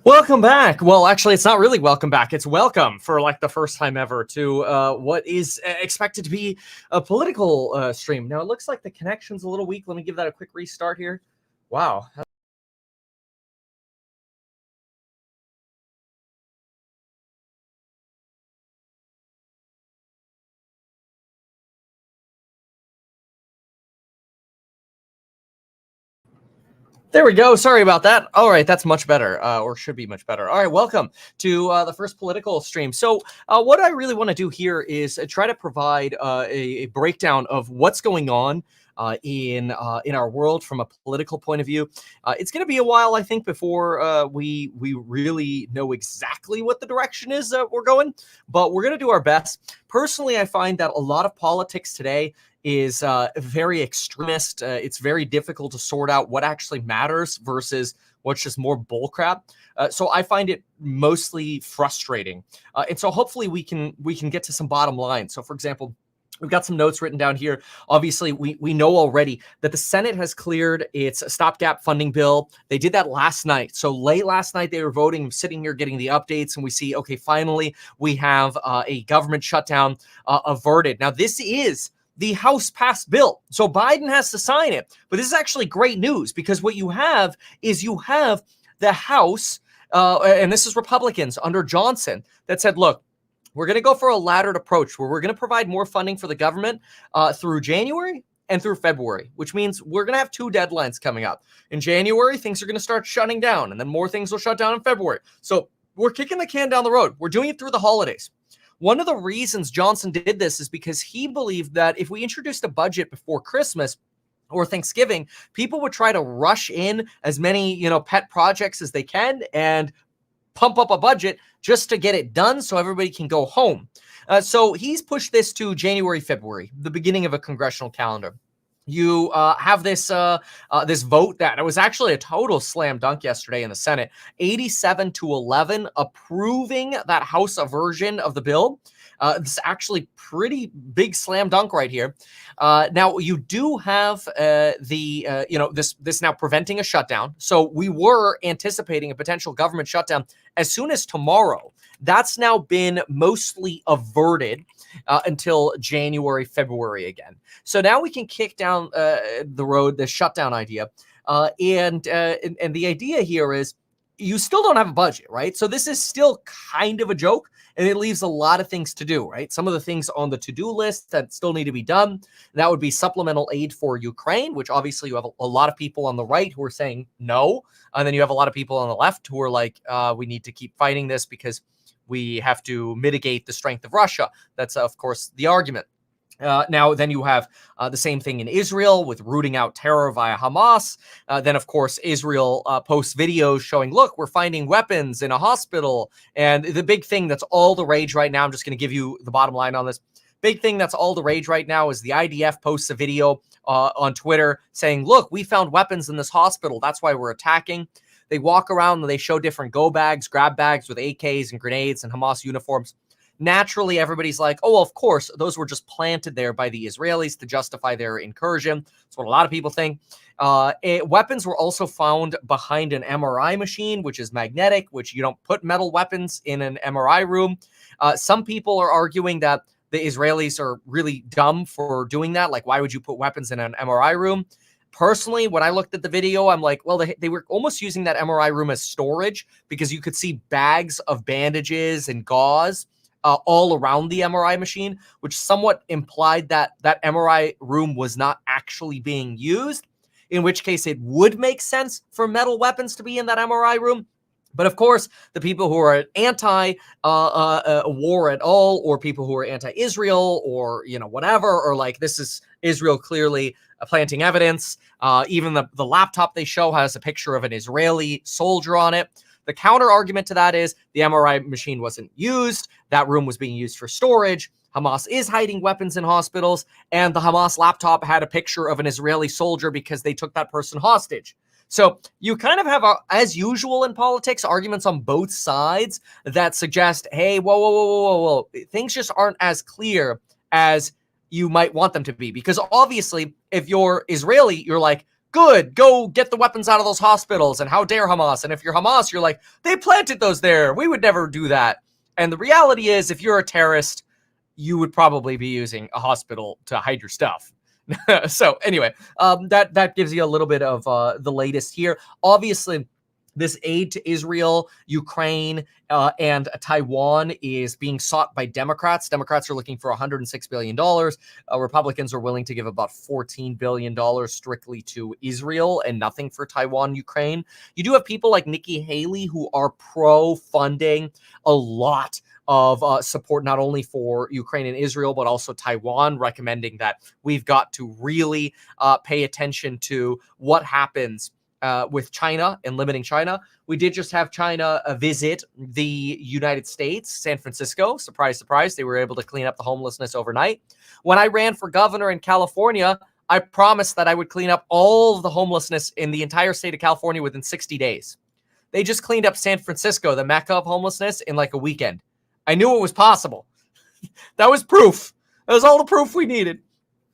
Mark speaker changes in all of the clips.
Speaker 1: Welcome back. Well, actually, it's not really welcome back. It's welcome for like the first time ever to what is expected to be a political stream. Now, it looks like the connection's a little weak. Let me give that a quick restart here. Wow. There we go. Sorry about that. All right, that's much better, or should be much better. All right, welcome to the first political stream. So, what I really want to do here is try to provide a breakdown of what's going on in our world from a political point of view. It's going to be a while, I think, before we really know exactly what the direction is that we're going, but we're going to do our best. Personally, I find that a lot of politics today is very extremist. It's very difficult to sort out what actually matters versus what's just more bullcrap. So I find it mostly frustrating. And so hopefully we can get to some bottom line. So for example, we've got some notes written down here. Obviously, we know already that the Senate has cleared its stopgap funding bill. They did that last night. So late last night, they were voting, sitting here getting the updates, and we see, okay, finally, we have a government shutdown averted. Now, this is the House passed bill. So Biden has to sign it. But this is actually great news because what you have is you have the House, and this is Republicans under Johnson, that said, look, we're going to go for a laddered approach where we're going to provide more funding for the government through January and through February, which means we're going to have two deadlines coming up. In January, things are going to start shutting down, and then more things will shut down in February. So we're kicking the can down the road. We're doing it through the holidays. One of the reasons Johnson did this is because he believed that if we introduced a budget before Christmas or Thanksgiving, people would try to rush in as many, pet projects as they can and pump up a budget just to get it done so everybody can go home. So he's pushed this to January, February, the beginning of a congressional calendar. You have this this vote that it was actually a total slam dunk yesterday in the Senate, 87-11, approving that House version of the bill. It's actually pretty big slam dunk right here. Now you do have this now preventing a shutdown. So we were anticipating a potential government shutdown as soon as tomorrow. That's now been mostly averted until January, February again. So now we can kick down the road, the shutdown idea. And the idea here is you still don't have a budget, right? So this is still kind of a joke, and it leaves a lot of things to do, right? Some of the things on the to-do list that still need to be done, that would be supplemental aid for Ukraine, which obviously you have a lot of people on the right who are saying no. And then you have a lot of people on the left who are like, we need to keep fighting this because we have to mitigate the strength of Russia. That's, of course, the argument. Now, then you have the same thing in Israel with rooting out terror via Hamas. Then, of course, Israel posts videos showing, look, we're finding weapons in a hospital. And the big thing that's all the rage right now, I'm just going to give you the bottom line on this. Big thing that's all the rage right now is the IDF posts a video on Twitter saying, look, we found weapons in this hospital. That's why we're attacking. They walk around and they show different grab bags with AKs and grenades and Hamas uniforms. Naturally, everybody's like, oh, well, of course, those were just planted there by the Israelis to justify their incursion. That's what a lot of people think. Weapons were also found behind an MRI machine, which is magnetic, which you don't put metal weapons in an MRI room. Some people are arguing that the Israelis are really dumb for doing that. Like, why would you put weapons in an MRI room? Personally, when I looked at the video, I'm like, well, they were almost using that MRI room as storage because you could see bags of bandages and gauze all around the MRI machine, which somewhat implied that that MRI room was not actually being used, in which case it would make sense for metal weapons to be in that MRI room. But of course, the people who are anti-war at all, or people who are anti-Israel, or whatever, or like this is Israel clearly planting evidence. Even the laptop they show has a picture of an Israeli soldier on it. The counter argument to that is the MRI machine wasn't used. That room was being used for storage. Hamas is hiding weapons in hospitals, and the Hamas laptop had a picture of an Israeli soldier because they took that person hostage. So you kind of have, as usual in politics, arguments on both sides that suggest, hey, whoa. Things just aren't as clear as you might want them to be. Because obviously, if you're Israeli, you're like, Good, go get the weapons out of those hospitals. And how dare Hamas? And if you're Hamas, you're like, they planted those there. We would never do that. And the reality is, if you're a terrorist, you would probably be using a hospital to hide your stuff. So anyway, that gives you a little bit of the latest here. Obviously, this aid to Israel, Ukraine, and Taiwan is being sought by Democrats. Democrats are looking for $106 billion. Republicans are willing to give about $14 billion strictly to Israel and nothing for Taiwan, Ukraine. You do have people like Nikki Haley who are pro-funding a lot of support, not only for Ukraine and Israel, but also Taiwan, recommending that we've got to really pay attention to what happens with China and limiting China. We did just have China visit the United States, San Francisco. Surprise, surprise. They were able to clean up the homelessness overnight. When I ran for governor in California, I promised that I would clean up all of the homelessness in the entire state of California within 60 days. They just cleaned up San Francisco, the mecca of homelessness, in like a weekend. I knew it was possible. That was proof. That was all the proof we needed.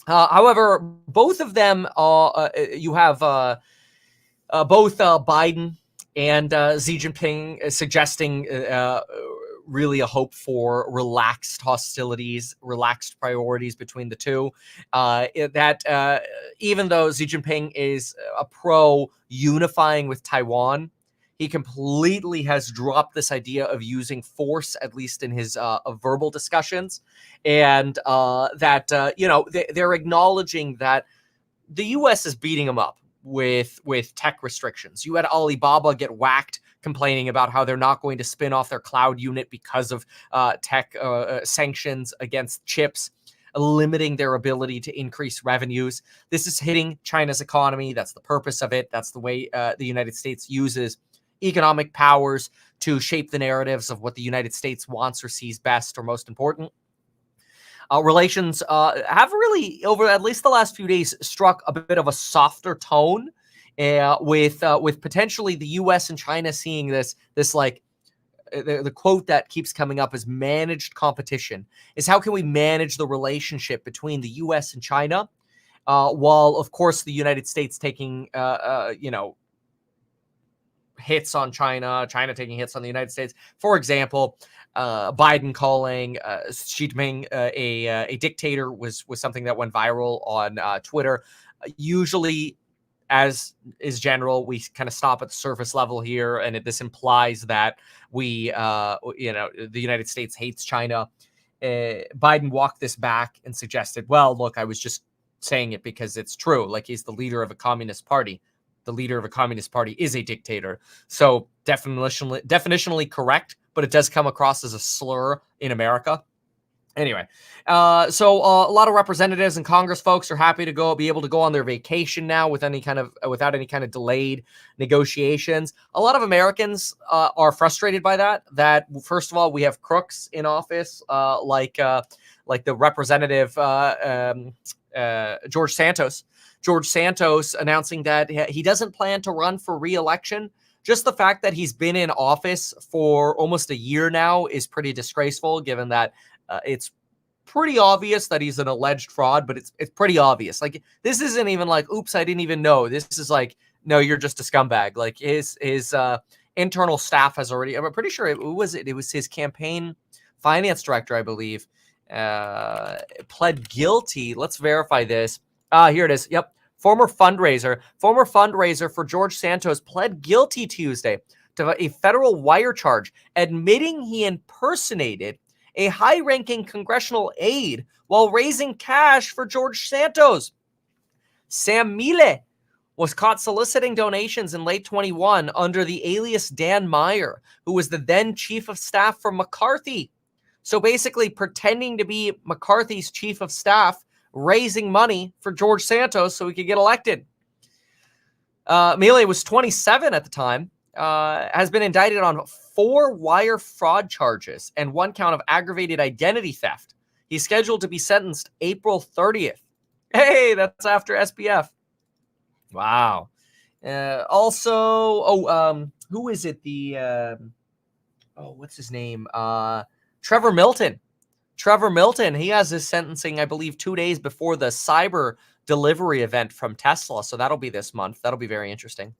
Speaker 1: However, both of them, you have both Biden and Xi Jinping suggesting really a hope for relaxed hostilities, relaxed priorities between the two. That even though Xi Jinping is a pro unifying with Taiwan, he completely has dropped this idea of using force, at least in his verbal discussions, and they're acknowledging that the U.S. is beating him up with tech restrictions. You had Alibaba get whacked complaining about how they're not going to spin off their cloud unit because of tech sanctions against chips, limiting their ability to increase revenues. This is hitting China's economy. That's the purpose of it. That's the way the United States uses economic powers to shape the narratives of what the United States wants or sees best or most important. Relations have really, over at least the last few days, struck a bit of a softer tone, with potentially the U.S. and China seeing this like the quote that keeps coming up is managed competition. Is how can we manage the relationship between the U.S. and China, while of course the United States taking hits on China taking hits on the United States. For example, Biden calling Xi Jinping a dictator was something that went viral on Twitter. Usually, as is general, we kind of stop at the surface level here, and this implies that the United States hates China. Biden walked this back and suggested, well, look, I was just saying it because it's true. Like, he's the leader of a communist party. The leader of a communist party is a dictator. So definitionally correct, but it does come across as a slur in America. Anyway, so a lot of representatives and Congress folks are happy to be able to go on their vacation now without any kind of delayed negotiations. A lot of Americans are frustrated by that. That first of all, we have crooks in office, like the representative George Santos. George Santos announcing that he doesn't plan to run for re-election. Just the fact that he's been in office for almost a year now is pretty disgraceful, given that it's pretty obvious that he's an alleged fraud, but it's pretty obvious. Like, this isn't even like, oops, I didn't even know. This is like, no, you're just a scumbag. Like, his internal staff has already, I'm pretty sure it was his campaign finance director, I believe, pled guilty. Let's verify this. Here it is. Yep. Former fundraiser for George Santos pled guilty Tuesday to a federal wire charge, admitting he impersonated a high-ranking congressional aide while raising cash for George Santos. Sam Mille was caught soliciting donations in late 21 under the alias Dan Meyer, who was the then chief of staff for McCarthy. So basically pretending to be McCarthy's chief of staff, raising money for George Santos so he could get elected. Mille was 27 at the time, has been indicted on 4 wire fraud charges and 1 count of aggravated identity theft. He's scheduled to be sentenced April 30th. Hey, that's after SPF. Wow. Who is it? What's his name? Trevor Milton. Trevor Milton, he has his sentencing, I believe, 2 days before the cyber delivery event from Tesla. So that'll be this month. That'll be very interesting.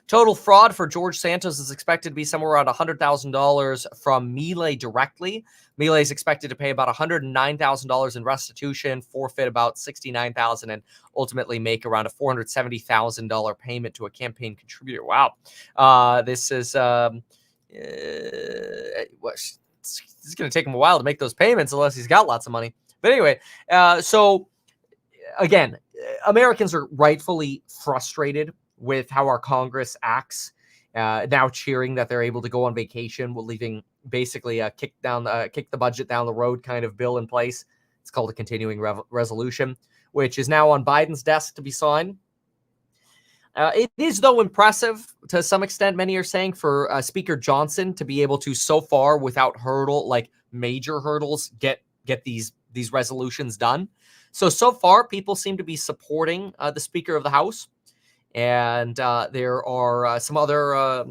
Speaker 1: Total fraud for George Santos is expected to be somewhere around $100,000 from Melee directly. Melee is expected to pay about $109,000 in restitution, forfeit about $69,000, and ultimately make around a $470,000 payment to a campaign contributor. Wow, this is it's going to take him a while to make those payments unless he's got lots of money. But anyway, so again, Americans are rightfully frustrated with how our Congress acts, now cheering that they're able to go on vacation, while leaving basically a kick the budget down the road kind of bill in place. It's called a continuing resolution, which is now on Biden's desk to be signed. It is, though, impressive to some extent, many are saying, for Speaker Johnson to be able to, so far, without major hurdles, get these resolutions done. So far, people seem to be supporting the Speaker of the House. And there are some other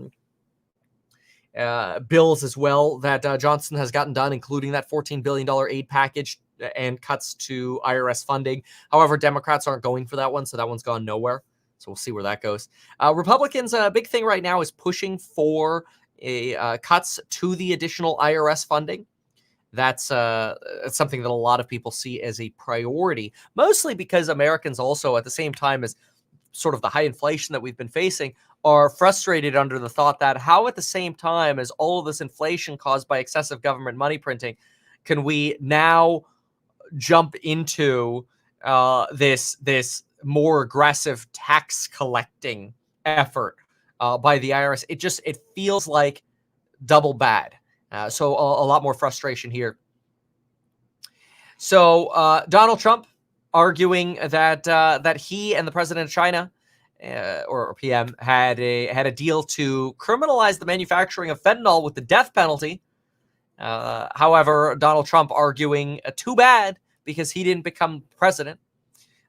Speaker 1: bills as well that Johnson has gotten done, including that $14 billion aid package and cuts to IRS funding. However, Democrats aren't going for that one, so that one's gone nowhere. So we'll see where that goes. Republicans, a big thing right now is pushing for cuts to the additional IRS funding. That's something that a lot of people see as a priority, mostly because Americans also, at the same time as sort of the high inflation that we've been facing, are frustrated under the thought that how at the same time as all of this inflation caused by excessive government money printing, can we now jump into this more aggressive tax collecting effort by the IRS? It feels like double bad. So a lot more frustration here. So Donald Trump arguing that he and the president of China, or PM, had a deal to criminalize the manufacturing of fentanyl with the death penalty. However, Donald Trump arguing too bad because he didn't become president.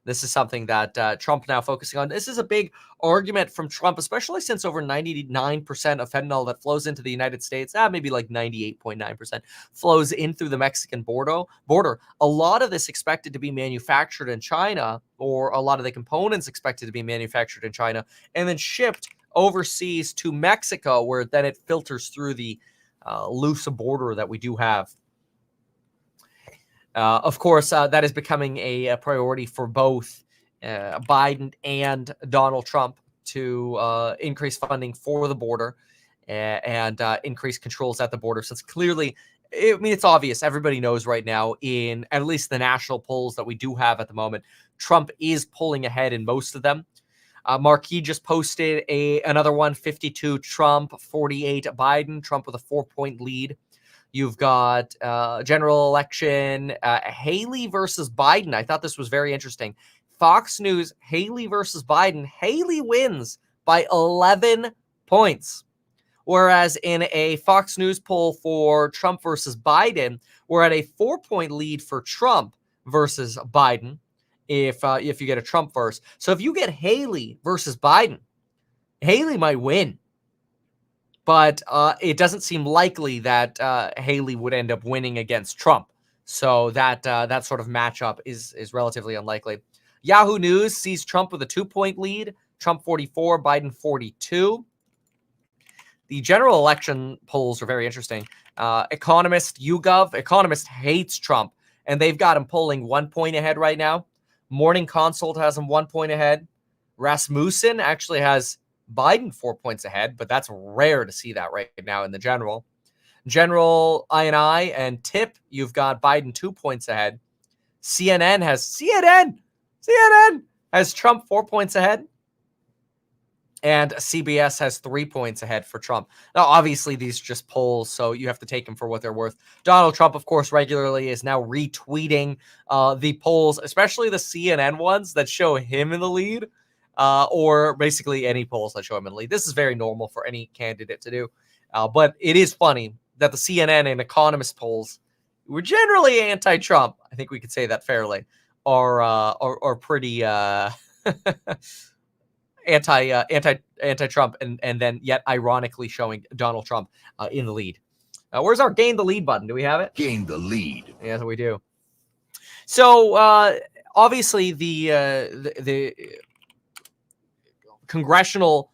Speaker 1: This is something that Trump now focusing on. This is a big argument from Trump, especially since over 99% of fentanyl that flows into the United States, maybe like 98.9%, flows in through the Mexican border. A lot of this expected to be manufactured in China, or a lot of the components expected to be manufactured in China, and then shipped overseas to Mexico, where then it filters through the loose border that we do have. Of course, that is becoming a priority for both Biden and Donald Trump to increase funding for the border and increase controls at the border, since clearly, it's obvious. Everybody knows right now, in at least the national polls that we do have at the moment, Trump is pulling ahead in most of them. Marquis just posted another one, 52 Trump, 48 Biden, Trump with a 4-point lead. You've got general election, Haley versus Biden. I thought this was very interesting. Fox News, Haley versus Biden. Haley wins by 11 points. Whereas in a Fox News poll for Trump versus Biden, we're at a 4-point lead for Trump versus Biden if you get a Trump verse. So if you get Haley versus Biden, Haley might win. But it doesn't seem likely that Haley would end up winning against Trump. So that sort of matchup is relatively unlikely. Yahoo News sees Trump with a 2-point lead. Trump 44, Biden 42. The general election polls are very interesting. Economist, YouGov. Economist hates Trump, and they've got him polling 1 point ahead right now. Morning Consult has him 1 point ahead. Rasmussen actually has Biden 4 points ahead, but that's rare to see that right now in the general. General INI and TIP, you've got Biden 2 points ahead. CNN has Trump 4 points ahead. And CBS has 3 points ahead for Trump. Now, obviously, these are just polls, so you have to take them for what they're worth. Donald Trump, of course, regularly is now retweeting the polls, especially the CNN ones that show him in the lead, or basically any polls that show him in the lead. This is very normal for any candidate to do. But it is funny that the CNN and Economist polls, were generally anti-Trump, I think we could say that fairly, are pretty anti-Trump, and then yet ironically showing Donald Trump in the lead. Where's our gain the lead button? Do we have it?
Speaker 2: Gain the lead.
Speaker 1: Yes, we do. So obviously the congressional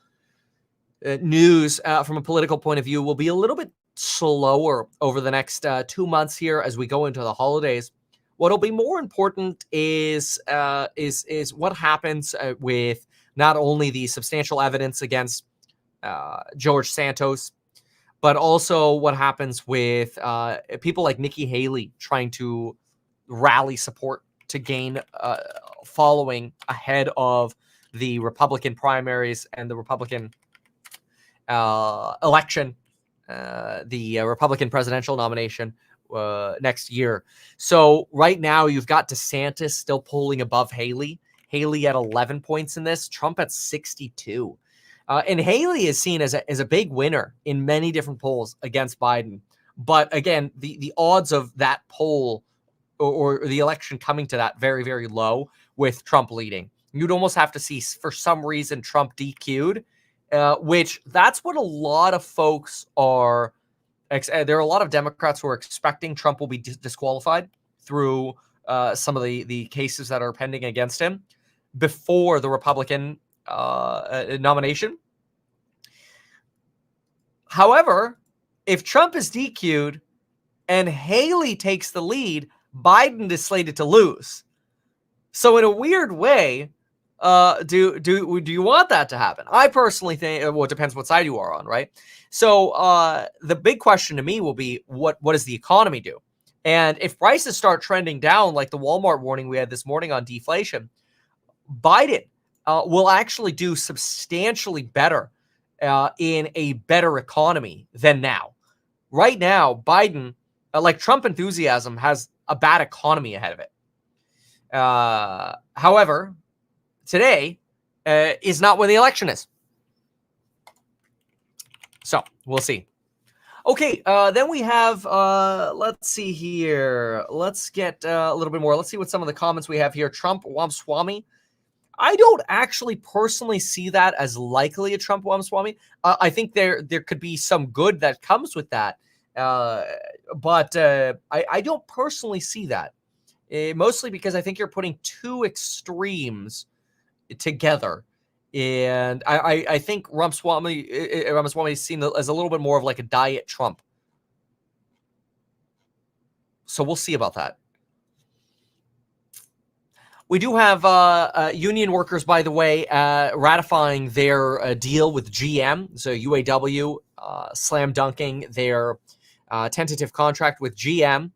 Speaker 1: news from a political point of view will be a little bit slower over the next 2 months here as we go into the holidays. What'll be more important is what happens with not only the substantial evidence against George Santos, but also what happens with people like Nikki Haley trying to rally support to gain following ahead of the Republican primaries and the Republican election, the Republican presidential nomination next year. So right now you've got DeSantis still polling above Haley. Haley at 11 points in this, Trump at 62. And Haley is seen as a big winner in many different polls against Biden. But again, the odds of that poll or the election coming to that very, very low with Trump leading. You'd almost have to see, for some reason, Trump DQ'd, which that's what a lot of folks are. There are a lot of Democrats who are expecting Trump will be disqualified through some of the cases that are pending against him before the Republican nomination. However, if Trump is DQ'd and Haley takes the lead, Biden is slated to lose. So in a weird way, do you want that to happen? I personally think, well, it depends what side you are on, right? So the big question to me will be, what does the economy do? And if prices start trending down, like the Walmart warning we had this morning on deflation, Biden will actually do substantially better in a better economy than now. Right now, Biden, like Trump enthusiasm, has a bad economy ahead of it. However, today is not when the election is. So we'll see. Okay, then we have, let's see here. Let's get a little bit more. Let's see what some of the comments we have here. Trump Wamswamy. I don't actually personally see that as likely a Trump Wamswamy. I think there could be some good that comes with that. But I don't personally see that. Mostly because I think you're putting two extremes together. And I think Ramaswamy is seen as a little bit more of like a diet Trump. So we'll see about that. We do have union workers, by the way, ratifying their deal with GM. So UAW slam dunking their tentative contract with GM.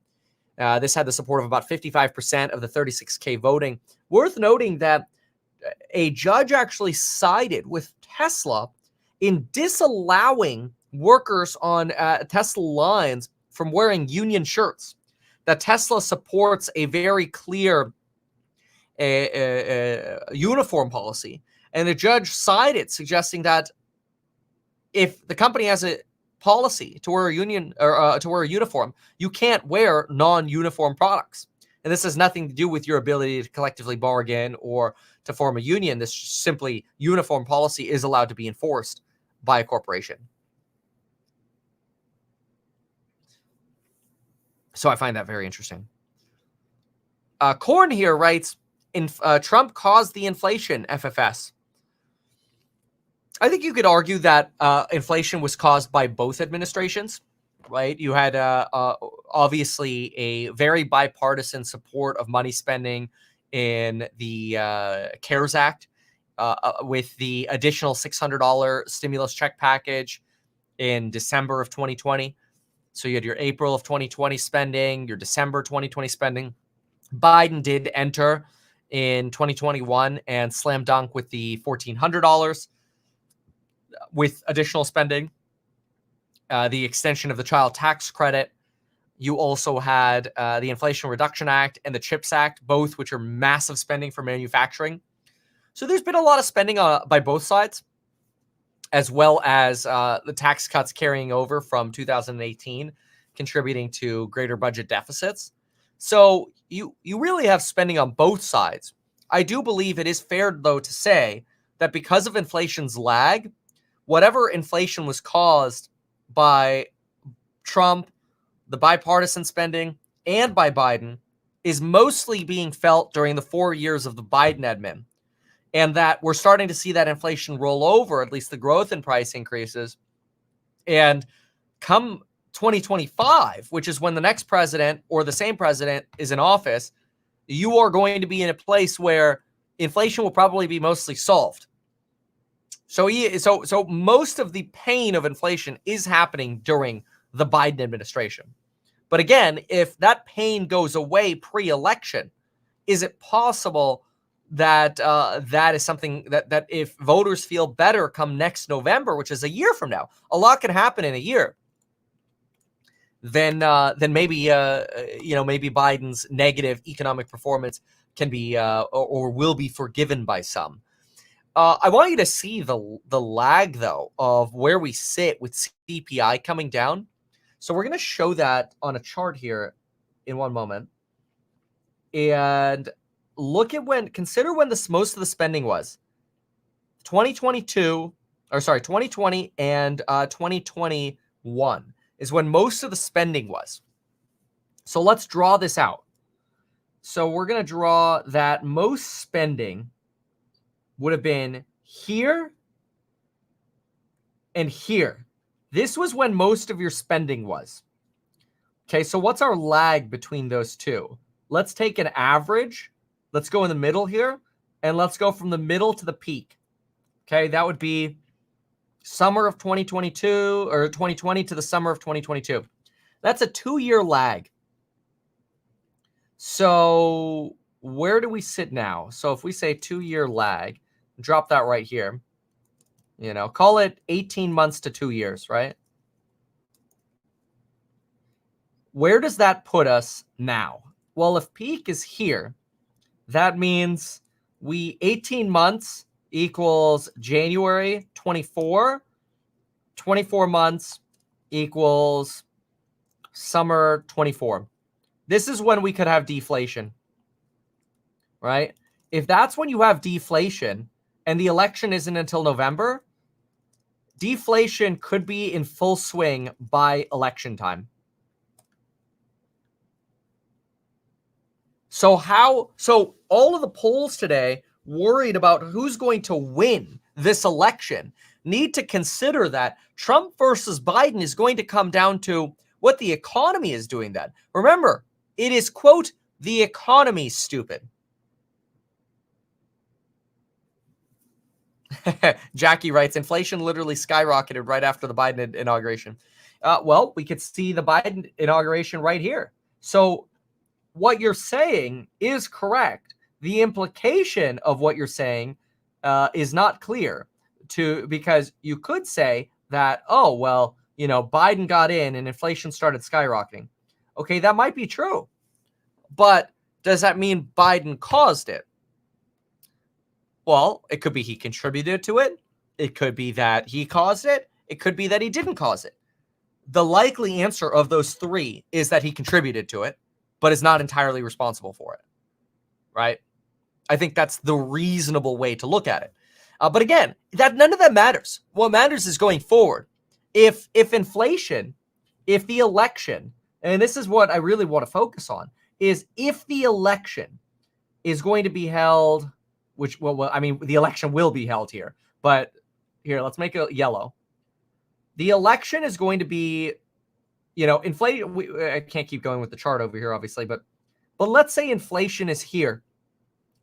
Speaker 1: This had the support of about 55% of the 36K voting. Worth noting that a judge actually sided with Tesla in disallowing workers on Tesla lines from wearing union shirts. That Tesla supports a very clear uniform policy, and the judge sided, suggesting that if the company has a policy to wear a union or to wear a uniform, you can't wear non-uniform products. And this has nothing to do with your ability to collectively bargain or to form a union. This simply uniform policy is allowed to be enforced by a corporation. So I find that very interesting. Korn here writes, Trump caused the inflation, FFS. I think you could argue that inflation was caused by both administrations, right? You had obviously a very bipartisan support of money spending in the CARES Act with the additional $600 stimulus check package in December of 2020. So you had your April of 2020 spending, your December 2020 spending. Biden did enter in 2021 and slam dunk with the $1,400 with additional spending, the extension of the child tax credit. You also had the Inflation Reduction Act and the CHIPS Act, both which are massive spending for manufacturing. So there's been a lot of spending by both sides, as well as the tax cuts carrying over from 2018, contributing to greater budget deficits. So you really have spending on both sides. I do believe it is fair, though, to say that because of inflation's lag, whatever inflation was caused by Trump, the bipartisan spending, and by Biden is mostly being felt during the 4 years of the Biden admin. And that we're starting to see that inflation roll over, at least the growth in price increases. And come 2025, which is when the next president or the same president is in office, you are going to be in a place where inflation will probably be mostly solved. So most of the pain of inflation is happening during the Biden administration. But again, if that pain goes away pre-election, is it possible that that is something that if voters feel better come next November, which is a year from now, a lot can happen in a year, then maybe maybe Biden's negative economic performance can be or will be forgiven by some. I want you to see the lag though of where we sit with CPI coming down. So we're going to show that on a chart here in one moment, and look at consider when most of the spending was. 2020 and 2021 is when most of the spending was. So let's draw this out. So we're going to draw that most spending would have been here and here. This was when most of your spending was. Okay, so what's our lag between those two? Let's take an average. Let's go in the middle here, and let's go from the middle to the peak. Okay, that would be summer of 2022 or 2020 to the summer of 2022. That's a 2-year lag. So where do we sit now? So if we say 2-year lag, drop that right here. Call it 18 months to 2 years, right? Where does that put us now? Well, if peak is here, that means 18 months equals January 24. 24 months equals summer 24. This is when we could have deflation, right? If that's when you have deflation and the election isn't until November, deflation could be in full swing by election time. So all of the polls today worried about who's going to win this election need to consider that Trump versus Biden is going to come down to what the economy is doing then. Remember, it is, quote, the economy, stupid. Jackie writes, inflation literally skyrocketed right after the Biden inauguration. Well, we could see the Biden inauguration right here. So what you're saying is correct. The implication of what you're saying is not clear, because you could say that, oh, well, Biden got in and inflation started skyrocketing. Okay, that might be true. But does that mean Biden caused it? Well, it could be he contributed to it. It could be that he caused it. It could be that he didn't cause it. The likely answer of those three is that he contributed to it, but is not entirely responsible for it, right? I think that's the reasonable way to look at it. But again, none of that matters. What matters is going forward. If inflation, if the election, and this is what I really want to focus on, is if the election is going to be held, the election will be held here. But here, let's make it yellow. The election is going to be, inflation. I can't keep going with the chart over here, obviously, but let's say inflation is here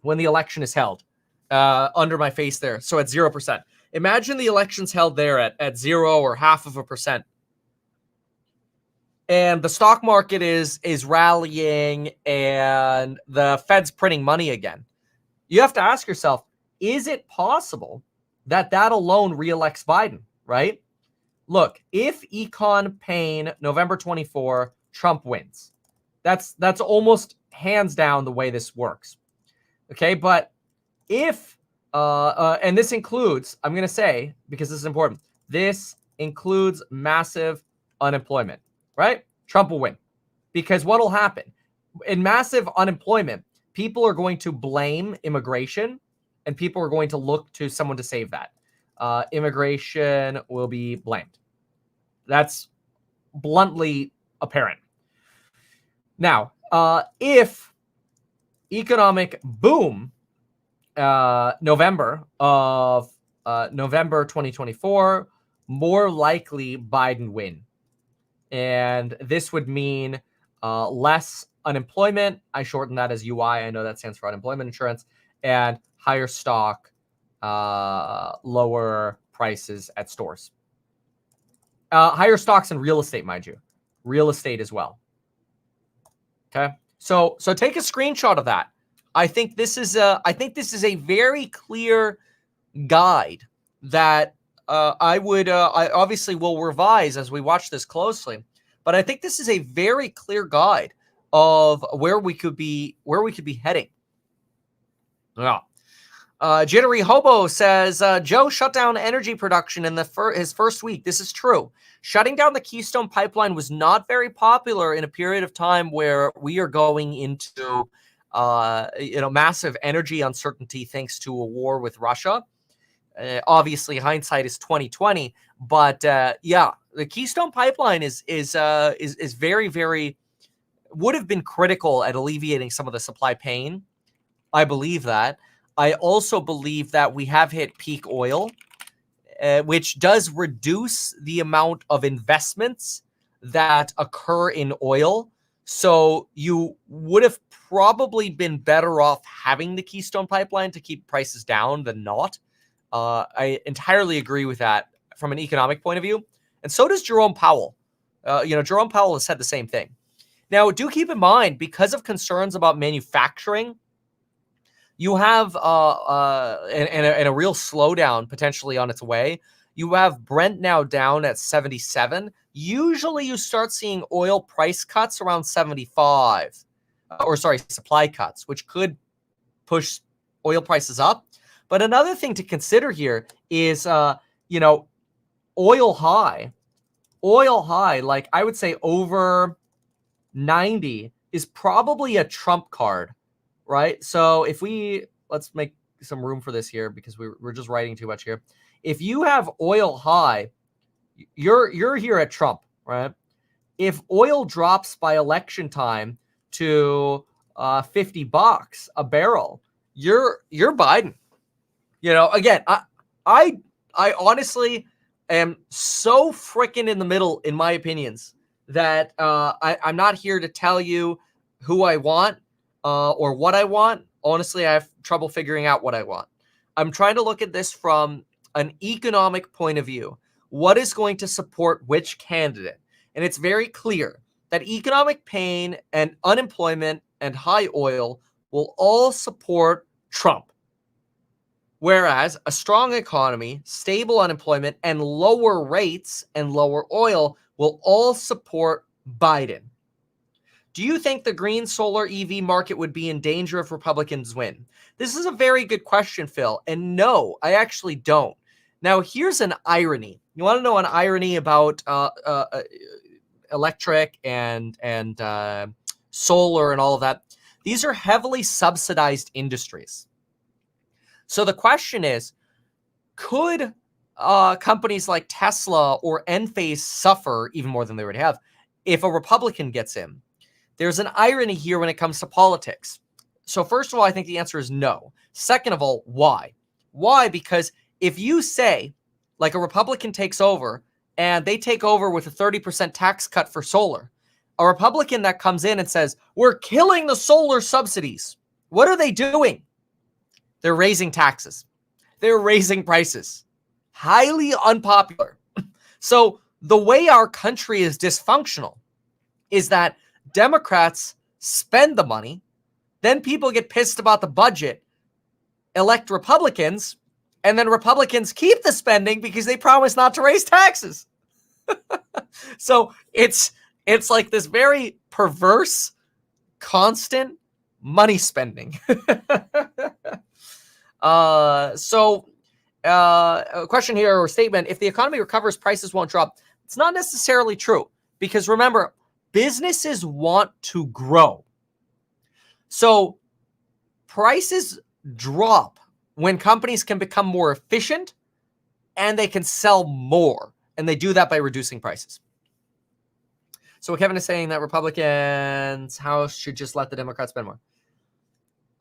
Speaker 1: when the election is held, under my face there. So at 0%. Imagine the election's held there at 0 or 0.5%. And the stock market is rallying and the Fed's printing money again. You have to ask yourself, is it possible that alone reelects Biden, right? Look, if econ pain November 24, Trump wins. That's almost hands down the way this works. Okay, but if and this includes, I'm going to say, because this is important, this includes massive unemployment, right? Trump will win. Because what will happen? In massive unemployment, people are going to blame immigration, and people are going to look to someone to save that. Immigration will be blamed. That's bluntly apparent. Now, if economic boom, November 2024, more likely Biden win. And this would mean less unemployment. I shorten that as UI. I know that stands for unemployment insurance. And higher stock, lower prices at stores. Higher stocks in real estate, mind you. Real estate as well. Okay. So take a screenshot of that. I think this is a very clear guide that I obviously will revise as we watch this closely, but I think this is a very clear guide of where we could be heading. Yeah. Jittery Hobo says, Joe shut down energy production in his first week. This is true. Shutting down the Keystone Pipeline was not very popular in a period of time where we are going into massive energy uncertainty thanks to a war with Russia. Obviously, hindsight is 2020, but yeah, the Keystone Pipeline is very, very would have been critical at alleviating some of the supply pain. I believe that. I also believe that we have hit peak oil, which does reduce the amount of investments that occur in oil. So you would have probably been better off having the Keystone Pipeline to keep prices down than not. I entirely agree with that from an economic point of view. And so does Jerome Powell. Jerome Powell has said the same thing. Now, do keep in mind, because of concerns about manufacturing, you have and a real slowdown potentially on its way. You have Brent now down at 77. Usually you start seeing oil price cuts around 75. Supply cuts, which could push oil prices up. But another thing to consider here is, oil high, like I would say over 90 is probably a trump card, right? So if let's make some room for this here because we're just writing too much here. If you have oil high, you're here at Trump, right? If oil drops by election time to $50 a barrel, you're Biden. Again, I honestly am so freaking in the middle in my opinions that I'm not here to tell you who I want or what I want. Honestly, I have trouble figuring out what I want. I'm trying to look at this from an economic point of view. What is going to support which candidate? And it's very clear that economic pain and unemployment and high oil will all support Trump. Whereas a strong economy, stable unemployment, and lower rates and lower oil will all support Biden. Do you think the green solar EV market would be in danger if Republicans win? This is a very good question, Phil. And no, I actually don't. Now, here's an irony. You want to know an irony about electric and solar and all of that? These are heavily subsidized industries. So the question is, could companies like Tesla or Enphase suffer even more than they already have if a Republican gets in? There's an irony here when it comes to politics. So first of all, I think the answer is no. Second of all, why? Why? Because if you say, like a Republican takes over and they take over with a 30% tax cut for solar, a Republican that comes in and says, we're killing the solar subsidies, what are they doing? They're raising taxes. They're raising prices. Highly unpopular. So the way our country is dysfunctional is that Democrats spend the money, then people get pissed about the budget, elect Republicans, and then Republicans keep the spending because they promise not to raise taxes. So it's like this very perverse, constant money spending. A question here or a statement: if the economy recovers, prices won't drop. It's not necessarily true because remember, businesses want to grow. So prices drop when companies can become more efficient and they can sell more. And they do that by reducing prices. So what Kevin is saying that Republicans' House should just let the Democrats spend more.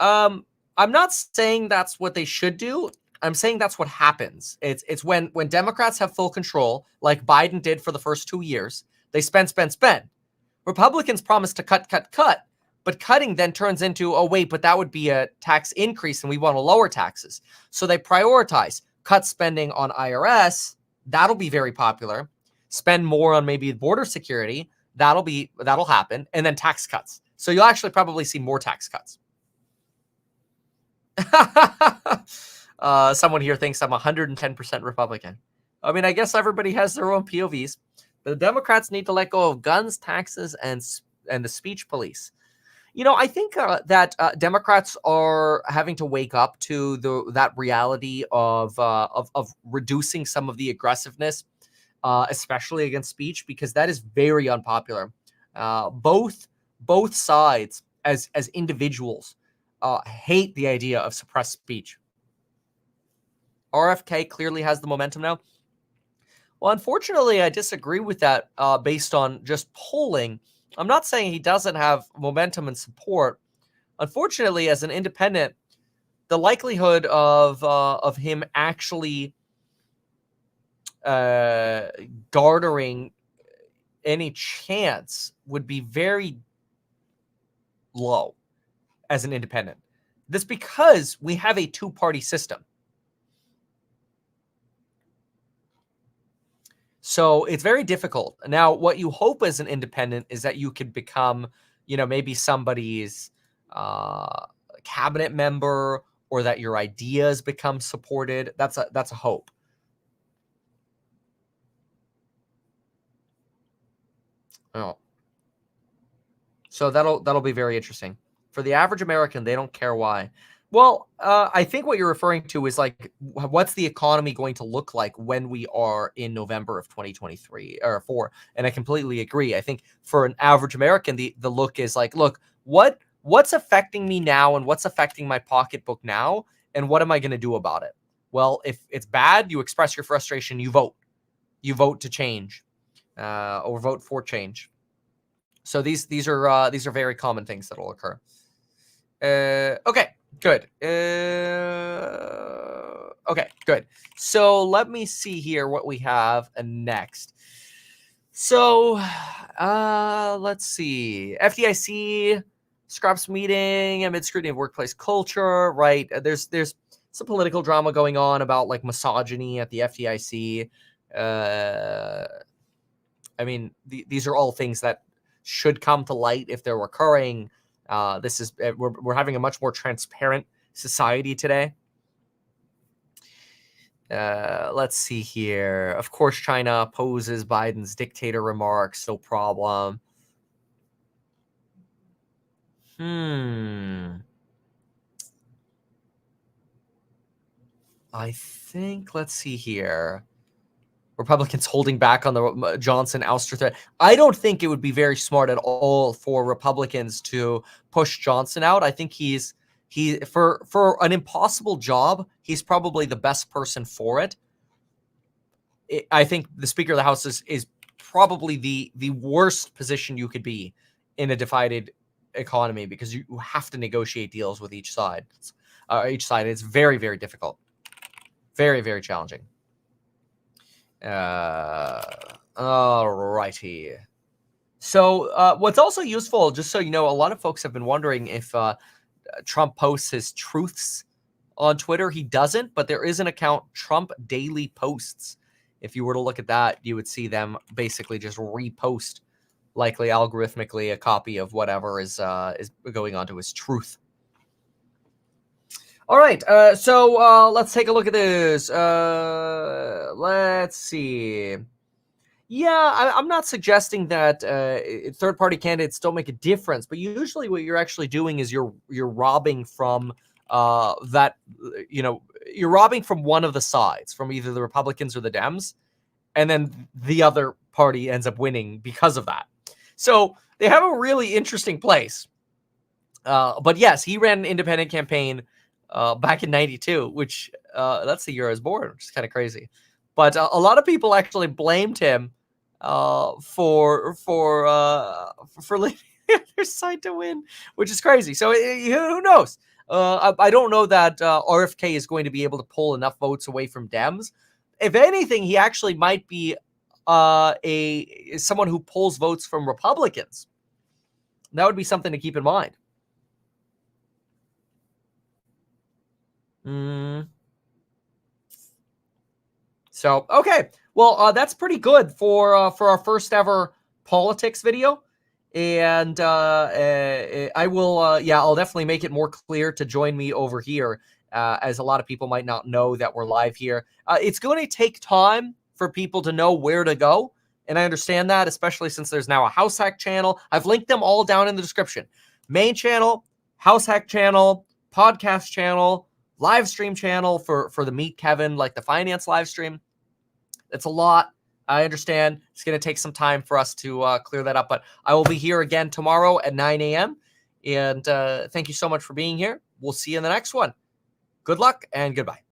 Speaker 1: I'm not saying that's what they should do. I'm saying that's what happens. It's when Democrats have full control, like Biden did for the first 2 years, they spend. Republicans promise to cut, but cutting then turns into, oh wait, but that would be a tax increase and we want to lower taxes. So they prioritize, cut spending on IRS, that'll be very popular. Spend more on maybe border security, that'll happen, and then tax cuts. So you'll actually probably see more tax cuts. Someone here thinks I'm 110% Republican. I mean, I guess everybody has their own POVs. But the Democrats need to let go of guns, taxes, and the speech police. You know, I think that Democrats are having to wake up to that reality of reducing some of the aggressiveness, especially against speech, because that is very unpopular. Both sides, as individuals, hate the idea of suppressed speech. RFK clearly has the momentum now. Well, unfortunately, I disagree with that based on just polling. I'm not saying he doesn't have momentum and support. Unfortunately, as an independent, the likelihood of him actually garnering any chance would be very low as an independent. That's because we have a two-party system. So it's very difficult. Now, what you hope as an independent is that you could become, maybe somebody's cabinet member, or that your ideas become supported. That's a hope. Oh. So that'll be very interesting. For the average American, they don't care why. Well, I think what you're referring to is like, what's the economy going to look like when we are in November of 2023 or 4? And I completely agree. I think for an average American, the look is like, look, what's affecting me now, and what's affecting my pocketbook now, and what am I going to do about it? Well, if it's bad, you express your frustration, you vote to change, or vote for change. So these are very common things that will occur. Okay. Good. Okay, good. So let me see here what we have next. So let's see. FDIC scraps meeting amid scrutiny of workplace culture, right? There's some political drama going on about like misogyny at the FDIC. I mean, these are all things that should come to light if they're recurring. We're having a much more transparent society today. Let's see here. Of course, China opposes Biden's dictator remarks. No problem. I think, let's see here. Republicans holding back on the Johnson ouster threat. I don't think it would be very smart at all for Republicans to push Johnson out. I think for an impossible job, he's probably the best person for it. I think the Speaker of the House is probably the worst position you could be in a divided economy, because you have to negotiate deals with each side. It's very, very difficult. Very, very challenging. All righty. So what's also useful, just so you know, a lot of folks have been wondering if Trump posts his truths on Twitter. He doesn't, but there is an account, Trump Daily Posts. If you were to look at that, you would see them basically just repost, likely algorithmically, a copy of whatever is going on to his truth. All right, so let's take a look at this. Let's see. Yeah, I'm not suggesting that third-party candidates don't make a difference, but usually what you're actually doing is you're robbing from you're robbing from one of the sides, from either the Republicans or the Dems, and then the other party ends up winning because of that. So they have a really interesting place. But yes, he ran an independent campaign back in 92, which that's the year I was born, which is kind of crazy. But a lot of people actually blamed him for leading the other side to win, which is crazy. So who knows? I don't know that RFK is going to be able to pull enough votes away from Dems. If anything, he actually might be someone who pulls votes from Republicans. That would be something to keep in mind. So, okay. Well, that's pretty good for our first ever politics video. And I will, yeah, I'll definitely make it more clear to join me over here, as a lot of people might not know that we're live here. It's going to take time for people to know where to go. And I understand that, especially since there's now a HouseHack channel. I've linked them all down in the description. Main channel, HouseHack channel, podcast channel, live stream channel for the Meet Kevin, like the finance live stream. It's a lot. I understand. It's going to take some time for us to clear that up, but I will be here again tomorrow at 9 a.m. And thank you so much for being here. We'll see you in the next one. Good luck and goodbye.